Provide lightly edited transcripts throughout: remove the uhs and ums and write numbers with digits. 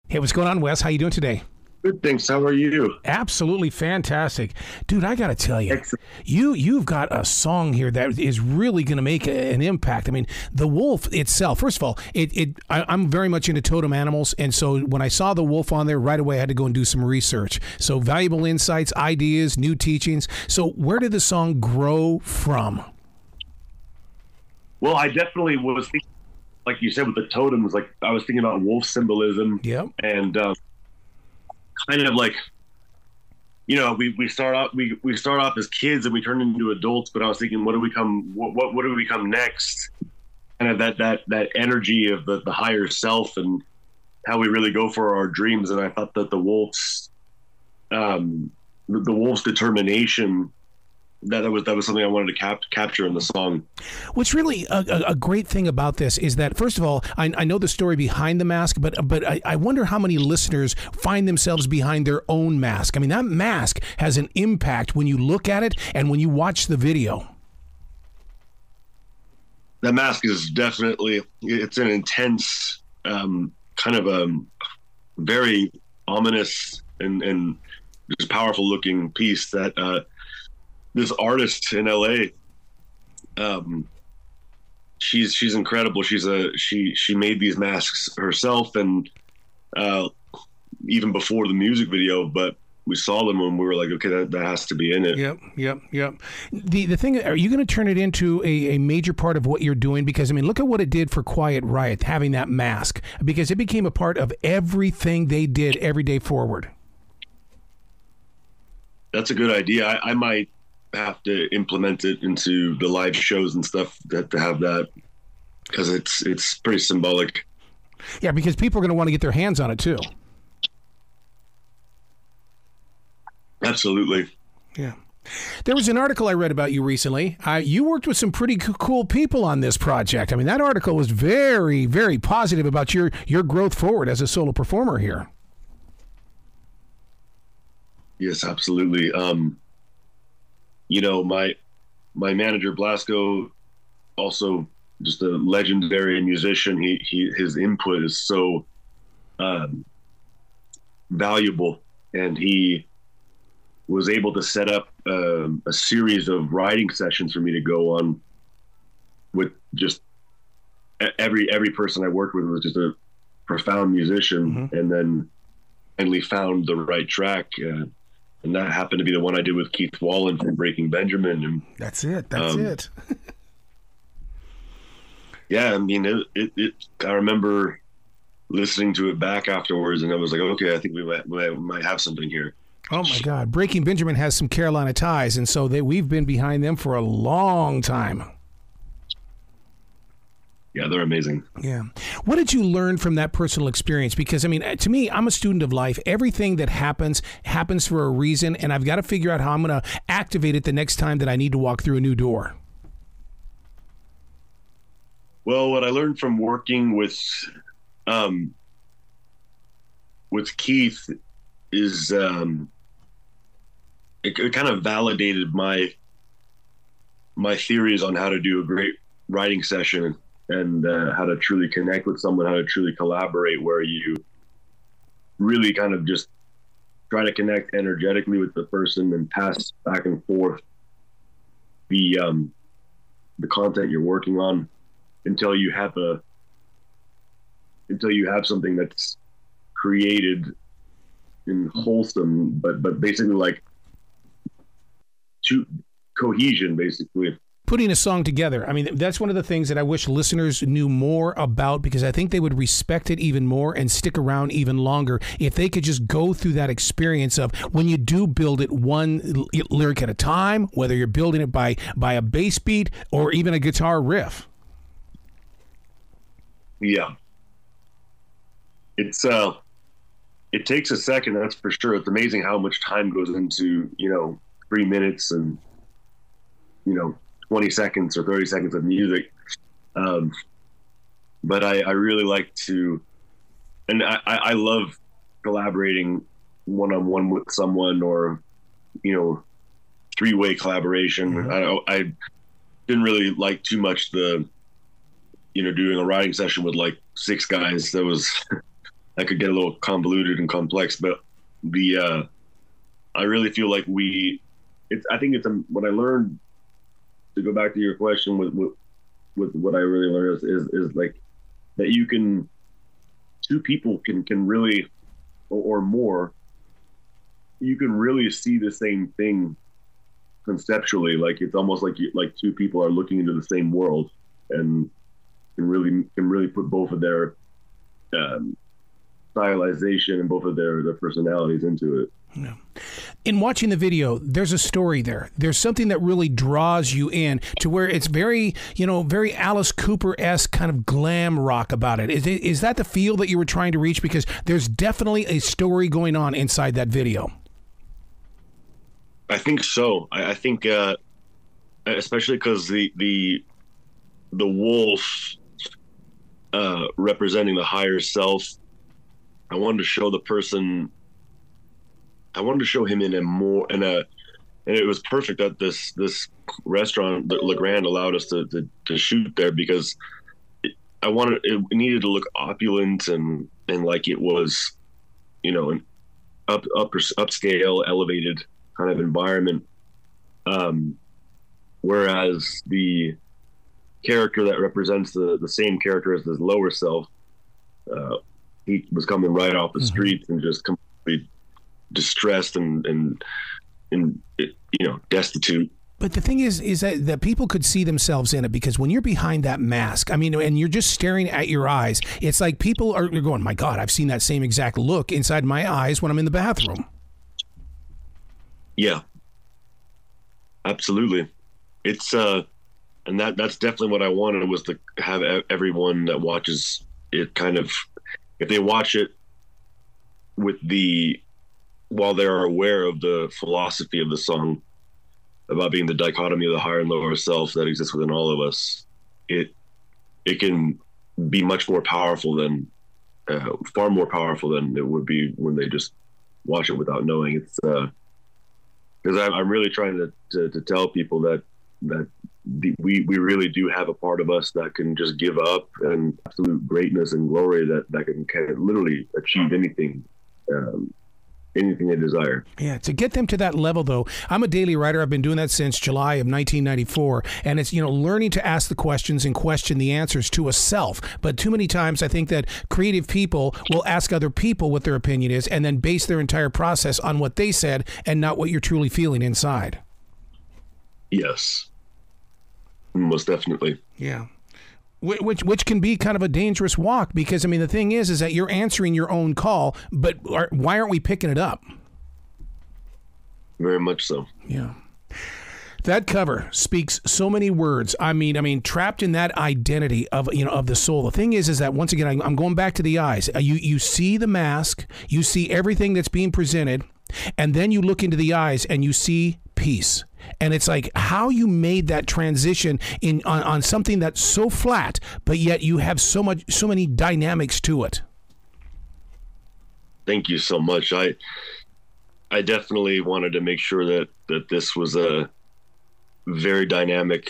Hey, what's going on, Wes? How you doing today? Good, thanks. How are you? Absolutely fantastic. Dude, I got to tell you, Excellent. you've got a song here that is really going to make an impact. I mean, the wolf itself, first of all, I'm very much into totem animals, and so when I saw the wolf on there, right away I had to go and do some research. So valuable insights, ideas, new teachings. So where did the song grow from? Well, I definitely was thinking, like you said, with the totems, like I was thinking about wolf symbolism. Yep. And kind of like, you know, we start off as kids and we turn into adults, but I was thinking, what do we become next? Kind of that energy of the higher self and how we really go for our dreams. And I thought that the wolf's determination, that was something I wanted to capture in the song. What's really a great thing about this is that, first of all, I know the story behind the mask, but I wonder how many listeners find themselves behind their own mask. I mean, that mask has an impact when you look at it and when you watch the video. That mask is definitely, it's an intense, kind of a very ominous and just powerful looking piece that this artist in LA, she's incredible. She made these masks herself, and even before the music video, but we saw them and we were like, okay, that has to be in it. Yep. The thing, are you going to turn it into a major part of what you're doing? Because I mean, look at what it did for Quiet Riot, having that mask, because it became a part of everything they did every day forward. That's a good idea. I might have to implement it into the live shows and stuff to have that, because it's pretty symbolic. Yeah, because people are going to want to get their hands on it too. Absolutely. Yeah. There was an article I read about you recently. You worked with some pretty cool people on this project. I mean, that article was very, very positive about your growth forward as a solo performer here. Yes, absolutely. You know, my manager Blasco, also just a legendary musician. His input is so valuable, and he was able to set up a series of writing sessions for me to go on with just every person I worked with was just a profound musician, and then finally found the right track. And that happened to be the one I did with Keith Wallen from Breaking Benjamin. And that's it. Yeah, I mean, I remember listening to it back afterwards, and I was like, okay, I think we might have something here. Oh my God, Breaking Benjamin has some Carolina ties, and so we've been behind them for a long time. Yeah, they're amazing. Yeah. What did you learn from that personal experience? Because, I mean, to me, I'm a student of life. Everything that happens for a reason, and I've got to figure out how I'm going to activate it the next time that I need to walk through a new door. Well, what I learned from working with Keith is it kind of validated my theories on how to do a great writing session, and how to truly connect with someone, how to truly collaborate, where you really kind of just try to connect energetically with the person and pass back and forth the content you're working on until you have something that's created and wholesome, but basically like cohesion, basically. Putting a song together. I mean, that's one of the things that I wish listeners knew more about, because I think they would respect it even more and stick around even longer if they could just go through that experience of when you do build it one lyric at a time, whether you're building it by a bass beat or even a guitar riff. Yeah. It takes a second, that's for sure. It's amazing how much time goes into, 3 minutes and, 20 seconds or 30 seconds of music. But I really like to, and I love collaborating one-on-one with someone, or, three-way collaboration. Mm-hmm. I didn't really like too much doing a writing session with like 6 guys. That was, that could get a little convoluted and complex, but I really feel like I think it's what I learned, to go back to your question with what I really learned is like that two people can really, or more, you can really see the same thing conceptually. Like it's almost like two people are looking into the same world and can really put both of their stylization and both of their personalities into it. Yeah. In watching the video, there's a story there. There's something that really draws you in to where it's very, very Alice Cooper-esque kind of glam rock about it. Is that the feel that you were trying to reach? Because there's definitely a story going on inside that video. I think so. I think, especially because the wolf representing the higher self, I wanted to show the person. I wanted to show him and it was perfect that this restaurant, Le Grand, allowed us to shoot there, because it needed to look opulent and like it was, an upscale, elevated kind of environment. Whereas the character that represents the same character as his lower self, he was coming right off the streets and just completely distressed and destitute. But the thing is that people could see themselves in it, because when you're behind that mask, I mean, and you're just staring at your eyes, it's like people are going, my God, I've seen that same exact look inside my eyes when I'm in the bathroom. Yeah, absolutely. It's and that's definitely what I wanted, was to have everyone that watches it kind of, if they watch it while they are aware of the philosophy of the song about being the dichotomy of the higher and lower self that exists within all of us, it can be much more powerful than, far more powerful than it would be when they just watch it without knowing. It's because I'm really trying to tell people that we really do have a part of us that can just give up, and absolute greatness and glory that can literally achieve anything. Anything they desire. Yeah, to get them to that level, though, I'm a daily writer. I've been doing that since July of 1994, and it's learning to ask the questions and question the answers to a self. But too many times, I think that creative people will ask other people what their opinion is, and then base their entire process on what they said and not what you're truly feeling inside. Yes, most definitely. Yeah. Which can be kind of a dangerous walk, because, I mean, the thing is that you're answering your own call, but why aren't we picking it up? Very much so. Yeah. That cover speaks so many words. I mean, trapped in that identity of the soul. The thing is that, once again, I'm going back to the eyes. You see the mask, you see everything that's being presented, and then you look into the eyes and you see peace. And it's like how you made that transition on something that's so flat, but yet you have so many dynamics to it. Thank you so much. I definitely wanted to make sure that this was a very dynamic,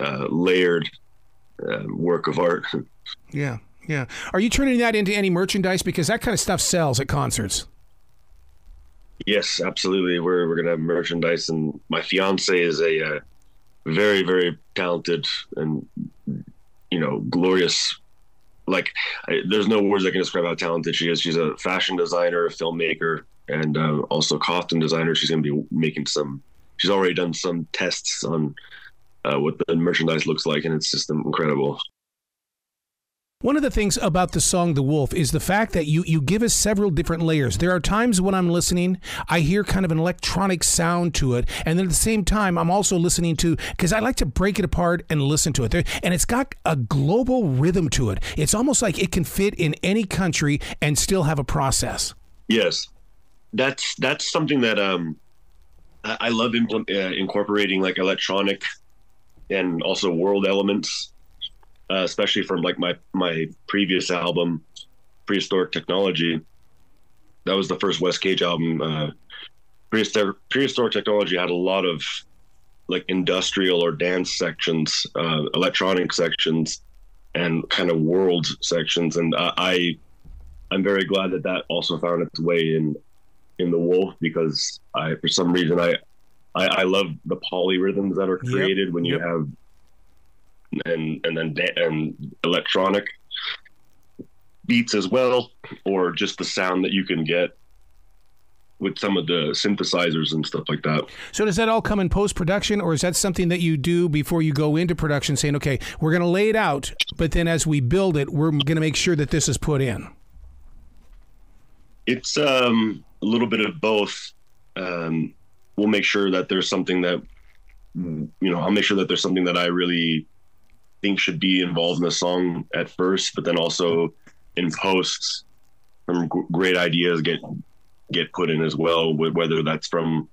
layered work of art. Yeah, yeah. Are you turning that into any merchandise? Because that kind of stuff sells at concerts. Yes, absolutely. We're going to have merchandise, and my fiance is a very, very talented and, glorious. Like, there's no words that can describe how talented she is. She's a fashion designer, a filmmaker, and also costume designer. She's going to be making she's already done some tests on what the merchandise looks like, and it's just incredible. One of the things about the song The Wolf is the fact that you give us several different layers. There are times when I'm listening, I hear kind of an electronic sound to it, and then at the same time, I'm also listening to, because I like to break it apart and listen to it. And it's got a global rhythm to it. It's almost like it can fit in any country and still have a process. Yes, that's something that I love incorporating, like electronic and also world elements. Especially from like my previous album, Prehistoric Technology. That was the first Wes Cage album. Prehistoric Technology had a lot of like industrial or dance sections, electronic sections, and kind of world sections. And I I'm very glad that that also found its way in the Wolf, because for some reason I love the polyrhythms that are created when you have and electronic beats as well, or just the sound that you can get with some of the synthesizers and stuff like that. So does that all come in post-production, or is that something that you do before you go into production, saying, okay, we're going to lay it out, but then as we build it, we're going to make sure that this is put in? It's a little bit of both. We'll make sure that there's something that, I'll make sure that there's something that I really think should be involved in the song at first, but then also in post, some great ideas get put in as well, whether that's from,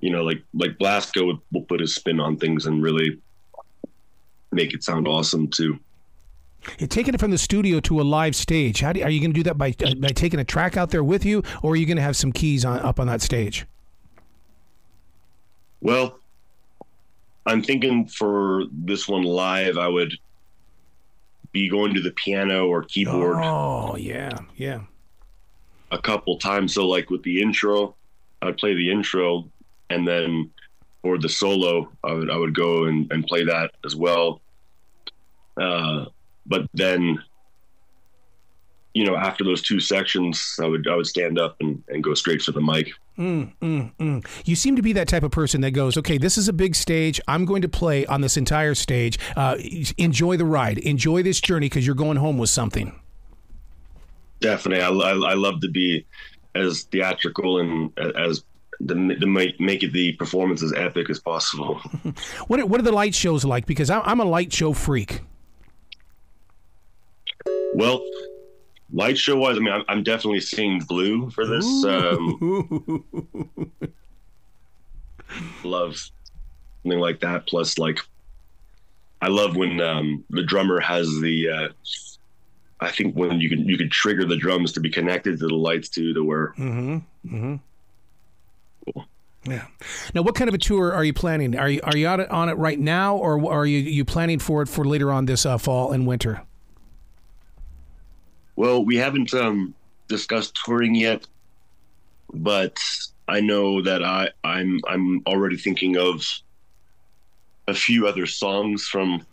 like Blasco will put his spin on things and really make it sound awesome too. You're taking it from the studio to a live stage. Are you going to do that by taking a track out there with you, or are you going to have some keys up on that stage? Well, I'm thinking for this one live, I would be going to the piano or keyboard. Oh, yeah. A couple times. So like with the intro, I'd play the intro, and then for the solo, I would go and play that as well. But then, after those two sections, I would stand up and go straight for the mic. You seem to be that type of person that goes, okay, this is a big stage. I'm going to play on this entire stage. Enjoy the ride. Enjoy this journey, because you're going home with something. Definitely. I love to be as theatrical and as make it the performance as epic as possible. What are the light shows like? Because I'm a light show freak. Well, light show wise, I mean, I'm definitely seeing blue for this. Love something like that. Plus, like, I love when the drummer has the. I think when you can trigger the drums to be connected to the lights too, to where. Cool. Yeah. Now, what kind of a tour are you planning? Are you out on it right now, or are you planning for it for later on this fall and winter? Well, we haven't discussed touring yet, but I know that I'm already thinking of a few other songs from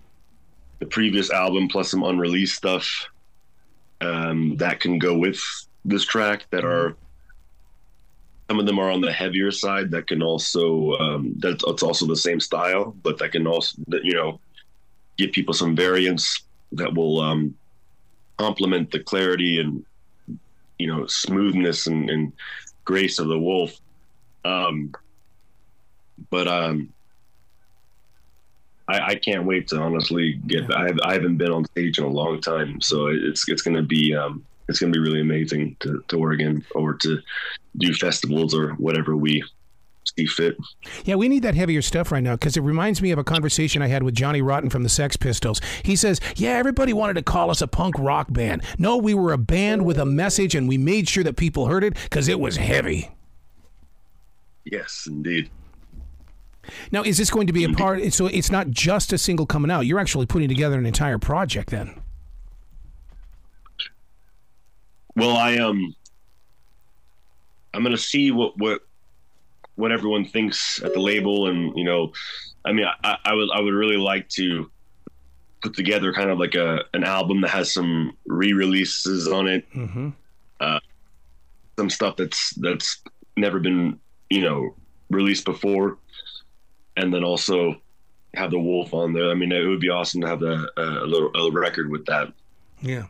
the previous album, plus some unreleased stuff that can go with this track. That are, some of them are on the heavier side. That can also that's also the same style, but that can also give people some variance that will complement the clarity and smoothness and grace of the Wolf. But I can't wait to honestly get. I haven't been on stage in a long time, so it's gonna be really amazing to tour again, or to do festivals or whatever we see fit. Yeah, we need that heavier stuff right now, because it reminds me of a conversation I had with Johnny Rotten from the Sex Pistols. He says, yeah, everybody wanted to call us a punk rock band. No, we were a band with a message, and we made sure that people heard it because it was heavy. Yes, indeed. Now, is this going to be a part? So it's not just a single coming out. You're actually putting together an entire project then. Well, I'm going to see what everyone thinks at the label, and I mean, I would really like to put together kind of like an album that has some re-releases on it, some stuff that's never been released before, and then also have the Wolf on there. I mean, it would be awesome to have a record with that. Yeah.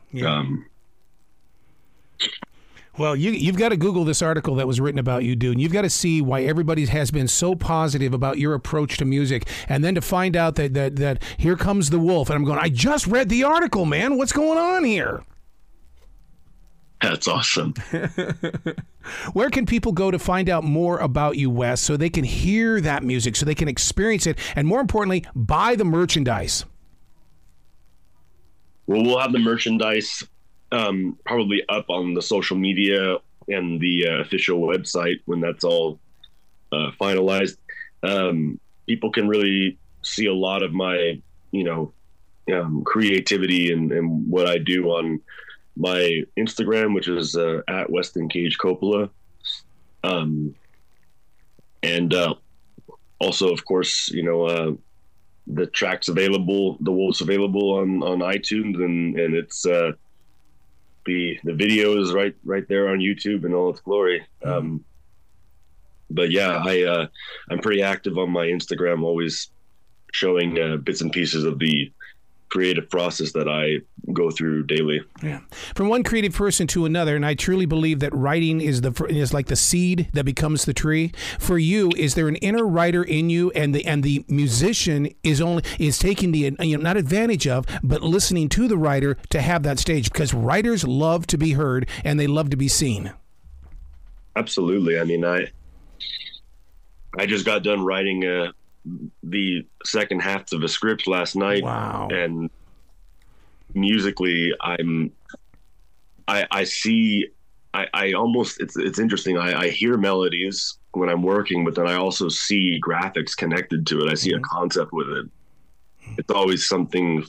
Well, you've got to Google this article that was written about you, dude. And you've got to see why everybody has been so positive about your approach to music. And then to find out that here comes the Wolf. And I'm going, I just read the article, man. What's going on here? That's awesome. Where can people go to find out more about you, Wes, so they can hear that music, so they can experience it, and more importantly, buy the merchandise? Well, we'll have the merchandise probably up on the social media and the official website when that's all finalized. People can really see a lot of my, creativity and what I do on my Instagram, which is at Weston Cage Coppola. And also, of course, the track's available, the Wolf's available on iTunes, and it's the video is right there on YouTube in all its glory. But yeah, I'm pretty active on my Instagram, always showing bits and pieces of the creative process that I go through daily. Yeah, from one creative person to another, and I truly believe that writing is like the seed that becomes the tree. For you, is there an inner writer in you, and the musician is taking the not advantage of, but listening to the writer to have that stage, because writers love to be heard and they love to be seen. Absolutely. I mean, I just got done writing the second half of a script last night. Wow. And musically, I almost, it's interesting. I hear melodies when I'm working, but then I also see graphics connected to it. I see a concept with it. It's always something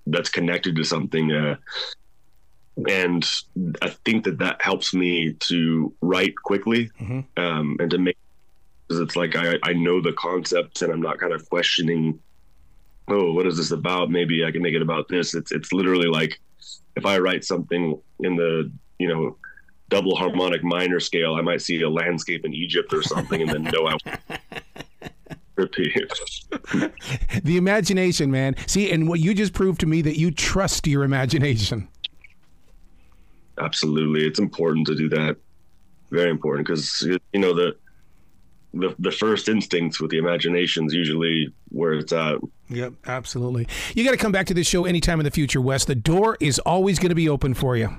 that's connected to something. And I think that helps me to write quickly, and to make, because it's like I know the concept and I'm not kind of questioning, oh, what is this about? Maybe I can make it about this. It's literally like, if I write something in the double harmonic minor scale, I might see a landscape in Egypt or something, and then know I repeat. The imagination, man. See, and what you just proved to me, that you trust your imagination. Absolutely, it's important to do that. Very important, because the first instincts with the imagination is usually where it's at. Yep, absolutely. You got to come back to this show anytime in the future, Wes. The door is always going to be open for you.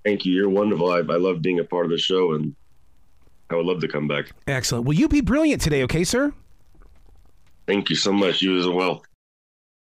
Thank you. You're wonderful. I love being a part of the show, and I would love to come back. Excellent. Will you be brilliant today, okay, sir? Thank you so much. You as well.